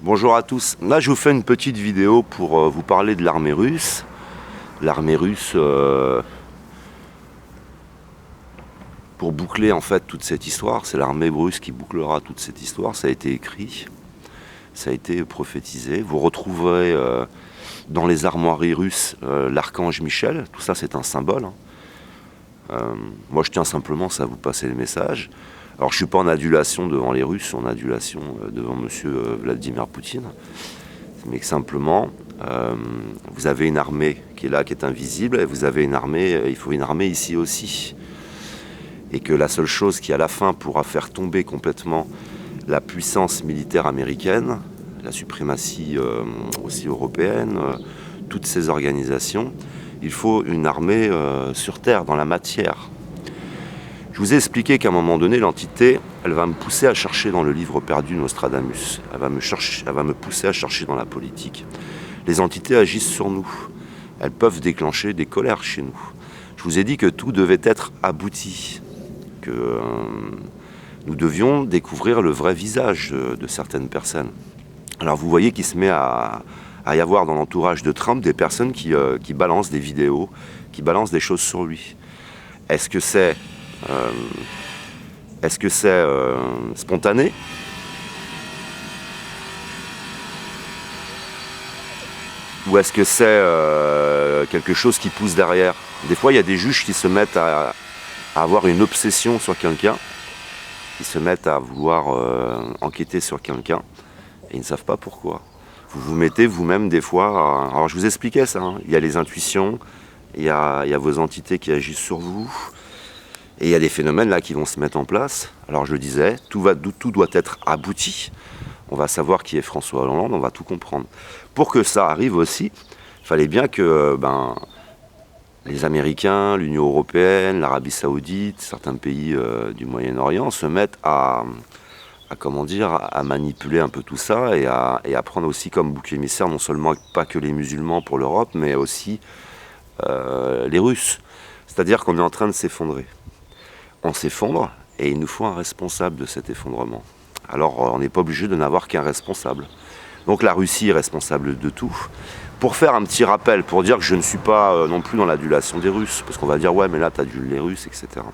Bonjour à tous. Là, je vous fais une petite vidéo pour vous parler de l'armée russe. L'armée russe, pour boucler en fait toute cette histoire, c'est l'armée russe qui bouclera toute cette histoire. Ça a été écrit, ça a été prophétisé. Vous retrouverez dans les armoiries russes l'archange Michel. Tout ça, c'est un symbole. Moi, je tiens simplement à vous passer le message. Alors, je ne suis pas en adulation devant les Russes, en adulation devant monsieur Vladimir Poutine, mais que simplement, vous avez une armée qui est là, qui est invisible, et vous avez une armée, il faut une armée ici aussi. Et que la seule chose qui, à la fin, pourra faire tomber complètement la puissance militaire américaine, la suprématie aussi européenne, toutes ces organisations, il faut une armée sur Terre, dans la matière. Je vous ai expliqué qu'à un moment donné, l'entité, elle va me pousser à chercher dans le livre perdu Nostradamus. Elle va me pousser à chercher dans la politique. Les entités agissent sur nous. Elles peuvent déclencher des colères chez nous. Je vous ai dit que tout devait être abouti, que nous devions découvrir le vrai visage de certaines personnes. Alors vous voyez qu'il se met à y avoir dans l'entourage de Trump des personnes qui balancent des vidéos, qui balancent des choses sur lui. Est-ce que c'est spontané? Ou est-ce que c'est quelque chose qui pousse derrière? Des fois, il y a des juges qui se mettent à avoir une obsession sur quelqu'un, qui se mettent à vouloir enquêter sur quelqu'un, et ils ne savent pas pourquoi. Vous vous mettez vous-même des fois... Alors je vous expliquais ça, hein. Il y a les intuitions, il y a vos entités qui agissent sur vous, et il y a des phénomènes là qui vont se mettre en place. Alors je le disais, tout doit être abouti. On va savoir qui est François Hollande, on va tout comprendre. Pour que ça arrive aussi, il fallait bien que les Américains, l'Union européenne, l'Arabie Saoudite, certains pays du Moyen-Orient se mettent à manipuler un peu tout ça et à prendre aussi comme bouc émissaire non seulement pas que les musulmans pour l'Europe, mais aussi les Russes. C'est-à-dire qu'on est en train de s'effondrer. On s'effondre et il nous faut un responsable de cet effondrement. Alors on n'est pas obligé de n'avoir qu'un responsable. Donc la Russie est responsable de tout. Pour faire un petit rappel, pour dire que je ne suis pas non plus dans l'adulation des Russes, parce qu'on va dire ouais mais là t'adules les Russes, etc.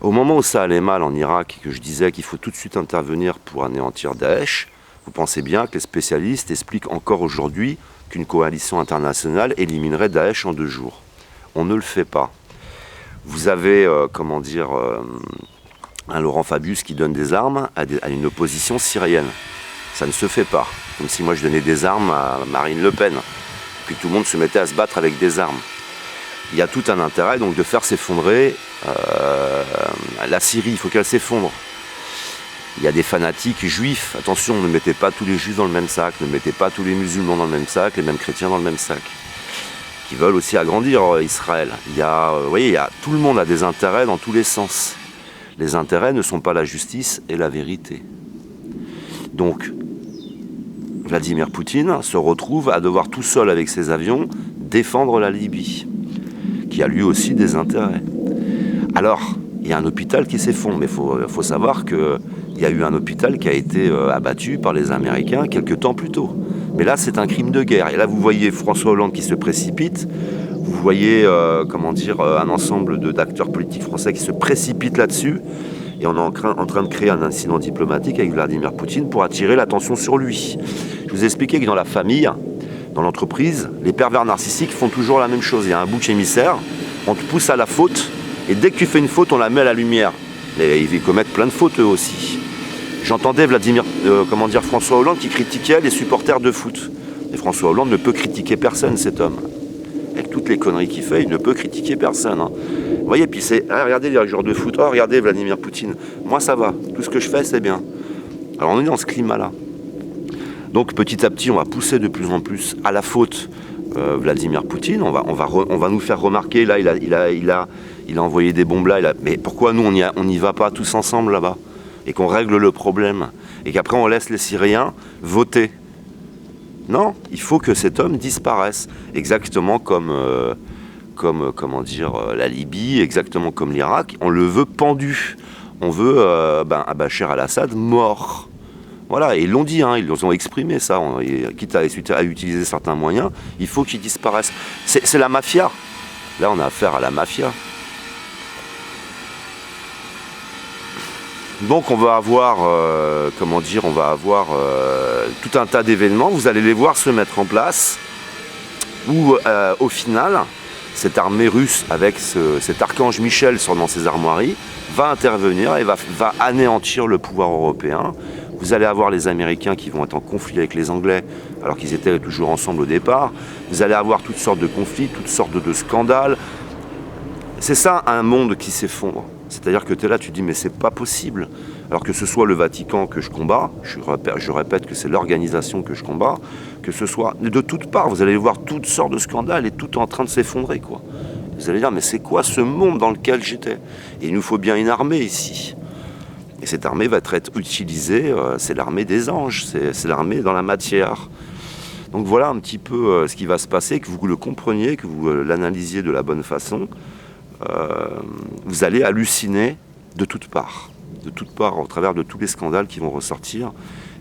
Au moment où ça allait mal en Irak et que je disais qu'il faut tout de suite intervenir pour anéantir Daesh, vous pensez bien que les spécialistes expliquent encore aujourd'hui qu'une coalition internationale éliminerait Daesh en 2 jours. On ne le fait pas. Vous avez, un Laurent Fabius qui donne des armes à une opposition syrienne. Ça ne se fait pas. Comme si moi je donnais des armes à Marine Le Pen, puis tout le monde se mettait à se battre avec des armes. Il y a tout un intérêt donc de faire s'effondrer la Syrie, il faut qu'elle s'effondre. Il y a des fanatiques juifs, attention, ne mettez pas tous les juifs dans le même sac, ne mettez pas tous les musulmans dans le même sac, les mêmes chrétiens dans le même sac, qui veulent aussi agrandir Israël. Vous voyez, tout le monde a des intérêts dans tous les sens. Les intérêts ne sont pas la justice et la vérité. Donc, Vladimir Poutine se retrouve à devoir tout seul avec ses avions défendre la Libye, qui a lui aussi des intérêts. Alors, il y a un hôpital qui s'effondre, mais il faut savoir qu'il y a eu un hôpital qui a été abattu par les Américains quelques temps plus tôt. Mais là, c'est un crime de guerre. Et là, vous voyez François Hollande qui se précipite. Vous voyez, un ensemble d'acteurs politiques français qui se précipitent là-dessus. Et on est en train de créer un incident diplomatique avec Vladimir Poutine pour attirer l'attention sur lui. Je vous ai expliqué que dans la famille, dans l'entreprise, les pervers narcissiques font toujours la même chose. Il y a un bouc émissaire, on te pousse à la faute, et dès que tu fais une faute, on la met à la lumière. Et ils commettent plein de fautes eux aussi. J'entendais François Hollande qui critiquait les supporters de foot. Et François Hollande ne peut critiquer personne, cet homme. Avec toutes les conneries qu'il fait, il ne peut critiquer personne. Hein. Vous voyez, puis c'est, regardez les joueurs de foot, regardez Vladimir Poutine. Moi, ça va, tout ce que je fais, c'est bien. Alors on est dans ce climat-là. Donc petit à petit, on va pousser de plus en plus à la faute Vladimir Poutine. On va nous faire remarquer, là, il a envoyé des bombes là. Mais pourquoi nous, on n'y va pas tous ensemble là-bas? Et qu'on règle le problème, et qu'après on laisse les Syriens voter. Non, il faut que cet homme disparaisse, exactement comme la Libye, exactement comme l'Irak. On le veut pendu, on veut Bachar al-Assad mort. Voilà, et ils l'ont dit, hein, ils ont exprimé ça. Quitte à utiliser certains moyens, il faut qu'ils disparaissent. C'est la mafia. Là, on a affaire à la mafia. Donc on va avoir, tout un tas d'événements. Vous allez les voir se mettre en place. Où, au final, cette armée russe, avec cet archange Michel dans ses armoiries, va intervenir et va anéantir le pouvoir européen. Vous allez avoir les Américains qui vont être en conflit avec les Anglais, alors qu'ils étaient toujours ensemble au départ. Vous allez avoir toutes sortes de conflits, toutes sortes de scandales. C'est ça, un monde qui s'effondre. C'est-à-dire que tu es là, tu te dis, mais c'est pas possible. Alors que ce soit le Vatican que je combats, je répète que c'est l'organisation que je combats, que ce soit de toutes parts, vous allez voir toutes sortes de scandales et tout en train de s'effondrer, quoi. Vous allez dire, mais c'est quoi ce monde dans lequel j'étais? Et il nous faut bien une armée ici. Et cette armée va être utilisée, c'est l'armée des anges, c'est l'armée dans la matière. Donc voilà un petit peu ce qui va se passer, que vous le compreniez, que vous l'analysiez de la bonne façon. Vous allez halluciner de toutes parts, au travers de tous les scandales qui vont ressortir,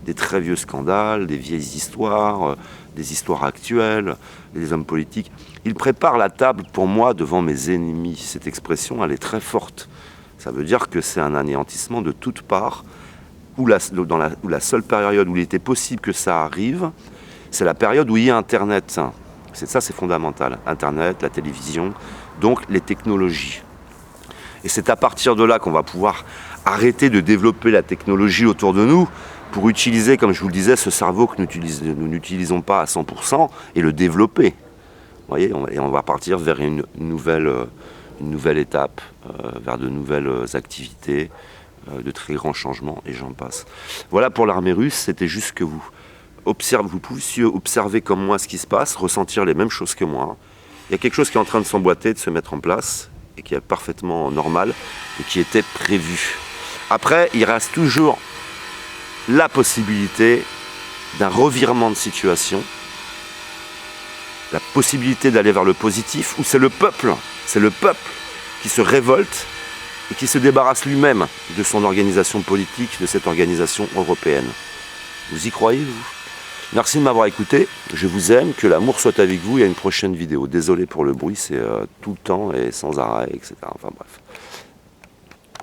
des très vieux scandales, des vieilles histoires, des histoires actuelles, des hommes politiques. Ils préparent la table pour moi devant mes ennemis. Cette expression, elle est très forte. Ça veut dire que c'est un anéantissement de toutes parts, où la seule période où il était possible que ça arrive, c'est la période où il y a Internet. Ça, c'est fondamental. Internet, la télévision, donc les technologies. Et c'est à partir de là qu'on va pouvoir arrêter de développer la technologie autour de nous pour utiliser, comme je vous le disais, ce cerveau que nous n'utilisons pas à 100% et le développer. Vous voyez, on va partir vers une nouvelle étape, vers de nouvelles activités, de très grands changements, et j'en passe. Voilà pour l'armée russe, c'était juste que vous puissiez observer comme moi ce qui se passe, ressentir les mêmes choses que moi. Il y a quelque chose qui est en train de s'emboîter, de se mettre en place, et qui est parfaitement normal, et qui était prévu. Après, il reste toujours la possibilité d'un revirement de situation, la possibilité d'aller vers le positif, où c'est le peuple qui se révolte et qui se débarrasse lui-même de son organisation politique, de cette organisation européenne. Vous y croyez, vous? Merci de m'avoir écouté, je vous aime, que l'amour soit avec vous, et à une prochaine vidéo. Désolé pour le bruit, c'est tout le temps et sans arrêt, etc. Enfin bref.